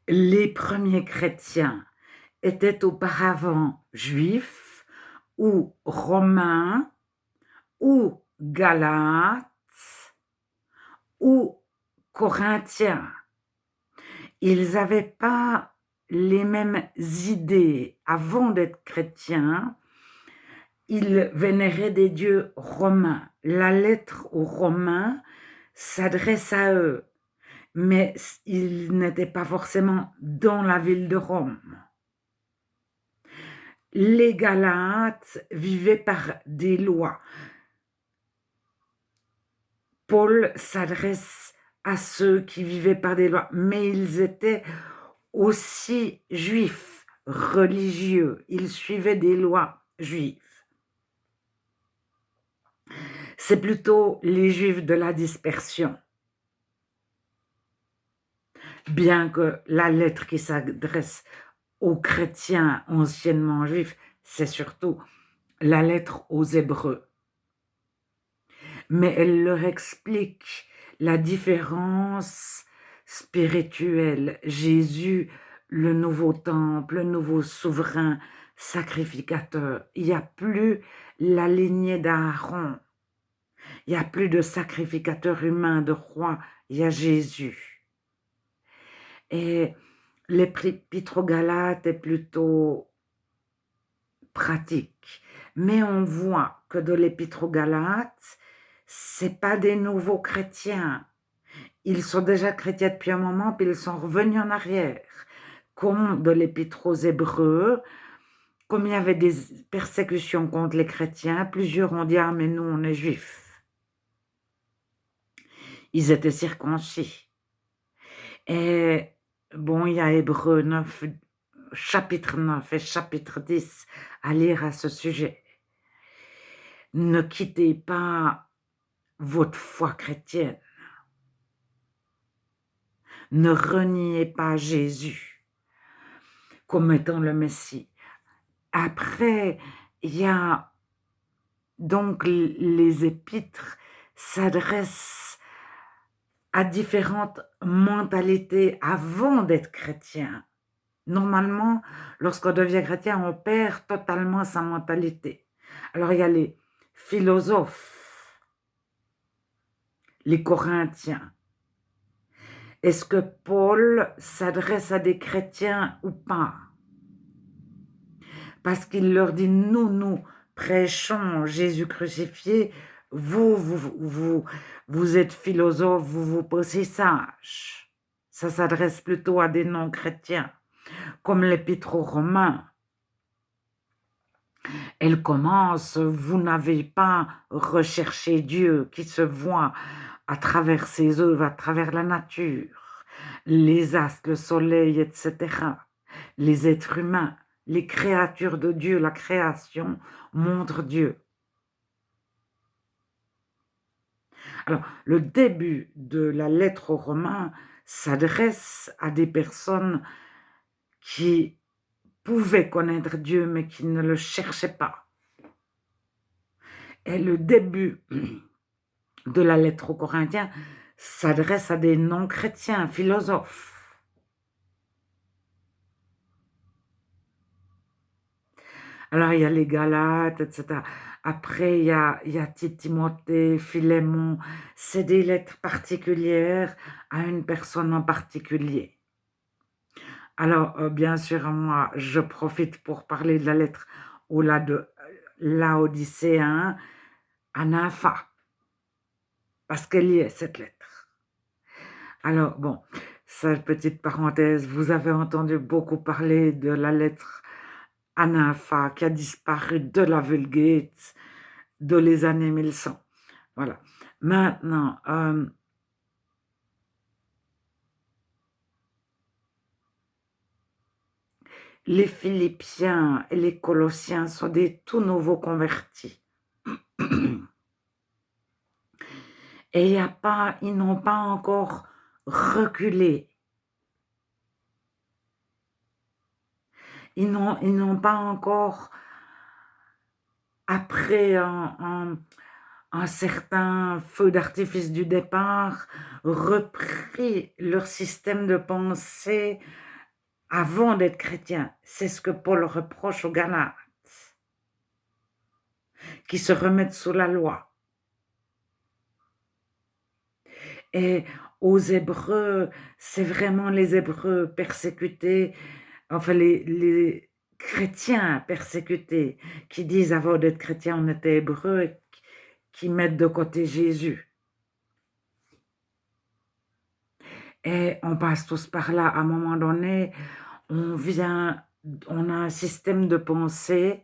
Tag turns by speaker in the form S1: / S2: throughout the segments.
S1: Les premiers chrétiens étaient auparavant juifs ou romains ou galates ou corinthiens. Ils n'avaient pas les mêmes idées avant d'être chrétiens. Ils vénéraient des dieux romains. La lettre aux Romains s'adresse à eux, mais ils n'étaient pas forcément dans la ville de Rome. Les Galates vivaient par des lois. Paul s'adresse à ceux qui vivaient par des lois, mais ils étaient aussi juifs, religieux. Ils suivaient des lois juives. C'est plutôt les juifs de la dispersion. Bien que la lettre qui s'adresse aux chrétiens anciennement juifs, c'est surtout la lettre aux Hébreux. Mais elle leur explique la différence spirituelle. Jésus, le nouveau temple, le nouveau souverain, sacrificateur. Il n'y a plus la lignée d'Aaron. Il n'y a plus de sacrificateur humain, de roi. Il y a Jésus. Et l'épître aux Galates est plutôt pratique. Mais on voit que de l'épître aux Galates, c'est pas des nouveaux chrétiens. Ils sont déjà chrétiens depuis un moment, puis ils sont revenus en arrière. Comme de l'épître aux Hébreux, comme il y avait des persécutions contre les chrétiens, plusieurs ont dit « Ah, mais nous, on est juifs ». Ils étaient circoncis. Et bon, il y a Hébreux 9, chapitre 9 et chapitre 10 à lire à ce sujet. Ne quittez pas votre foi chrétienne. Ne reniez pas Jésus comme étant le Messie. Après, il y a donc les épîtres s'adressent à différentes mentalités avant d'être chrétien. Normalement, lorsqu'on devient chrétien, on perd totalement sa mentalité. Alors, il y a les philosophes, les Corinthiens. Est-ce que Paul s'adresse à des chrétiens ou pas? Parce qu'il leur dit, nous prêchons Jésus crucifié, vous êtes philosophe, vous pensez sage. Ça s'adresse plutôt à des non-chrétiens, comme l'épître aux Romains. Elle commence, vous n'avez pas recherché Dieu qui se voit à travers ses œuvres, à travers la nature, les astres, le soleil, etc. Les êtres humains, les créatures de Dieu, la création montre Dieu. Alors, le début de la lettre aux Romains s'adresse à des personnes qui pouvaient connaître Dieu, mais qui ne le cherchaient pas. Et le début de la lettre aux Corinthiens s'adresse à des non-chrétiens, philosophes. Alors, il y a les Galates, etc. Après, il y a Timothée, Philémon. C'est des lettres particulières à une personne en particulier. Alors, bien sûr, moi, je profite pour parler de la lettre au Laodicéen à Nympha, parce qu'elle y est, cette lettre. Alors, bon, cette petite parenthèse, vous avez entendu beaucoup parler de la lettre à Nympha qui a disparu de la Vulgate de les années 1100. Voilà. Maintenant, les Philippiens et les Colossiens sont des tout nouveaux convertis. Et ils n'ont pas encore reculé. Ils n'ont pas encore, après un certain feu d'artifice du départ, repris leur système de pensée avant d'être chrétien. C'est ce que Paul reproche aux Galates, qui se remettent sous la loi. Et aux Hébreux, c'est vraiment les Hébreux persécutés, enfin les chrétiens persécutés, qui disent avant d'être chrétien, on était Hébreux, et qui mettent de côté Jésus. Et on passe tous par là. À un moment donné, on a un système de pensée,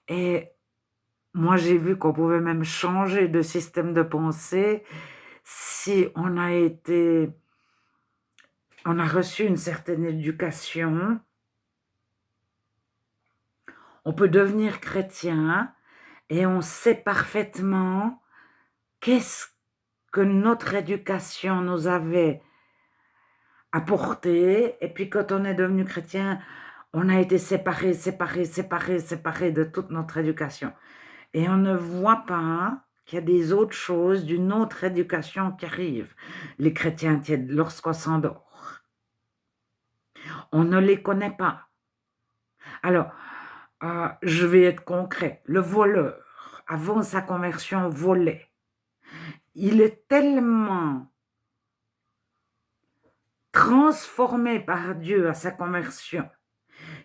S1: et moi j'ai vu qu'on pouvait même changer de système de pensée si on a reçu une certaine éducation. On peut devenir chrétien et on sait parfaitement qu'est-ce que notre éducation nous avait apporté, et puis quand on est devenu chrétien, on a été séparé de toute notre éducation. Et on ne voit pas qu'il y a des autres choses d'une autre éducation qui arrivent. Les chrétiens tiennent lorsqu'on s'endort. On ne les connaît pas. Alors, je vais être concret. Le voleur, avant sa conversion, volait. Il est tellement transformé par Dieu à sa conversion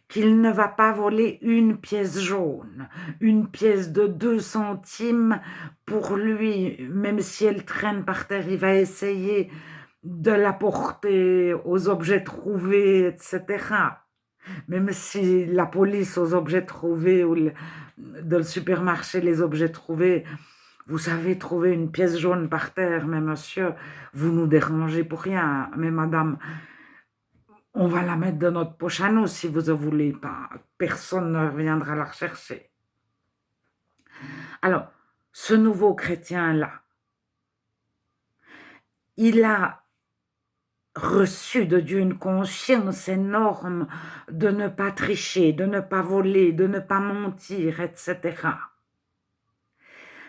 S1: qu'il ne va pas voler une pièce jaune, une pièce de 2 centimes pour lui, même si elle traîne par terre, il va essayer de la porter aux objets trouvés, etc. Même si la police aux objets trouvés ou dans le supermarché, les objets trouvés, vous savez trouver une pièce jaune par terre, mais monsieur, vous nous dérangez pour rien, mais madame, on va la mettre dans notre poche à nous si vous ne voulez pas. Personne ne viendra la rechercher. Alors, ce nouveau chrétien-là, il a reçu de Dieu une conscience énorme de ne pas tricher, de ne pas voler, de ne pas mentir, etc.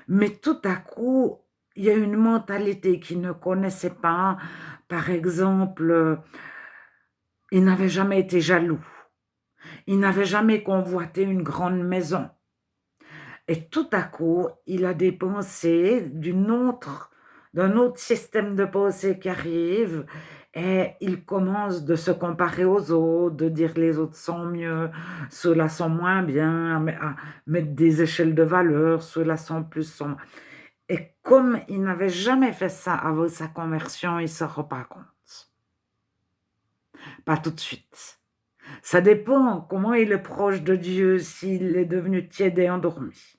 S1: Mais tout à coup, il y a une mentalité qu'il ne connaissait pas. Par exemple, il n'avait jamais été jaloux. Il n'avait jamais convoité une grande maison. Et tout à coup, il a des pensées d'un autre système de pensée qui arrive, et il commence de se comparer aux autres, de dire les autres sont mieux, ceux-là sont moins bien, à mettre des échelles de valeur, ceux-là sont plus... Et comme il n'avait jamais fait ça avant sa conversion, il ne se rend pas compte. Pas tout de suite. Ça dépend comment il est proche de Dieu, s'il est devenu tiède et endormi.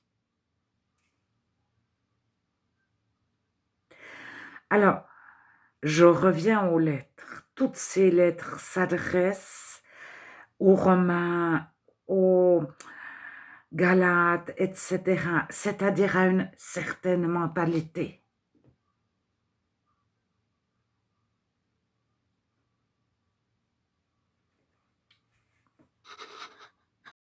S1: Alors, je reviens aux lettres. Toutes ces lettres s'adressent aux Romains, aux Galates, etc., c'est-à-dire à une certaine mentalité.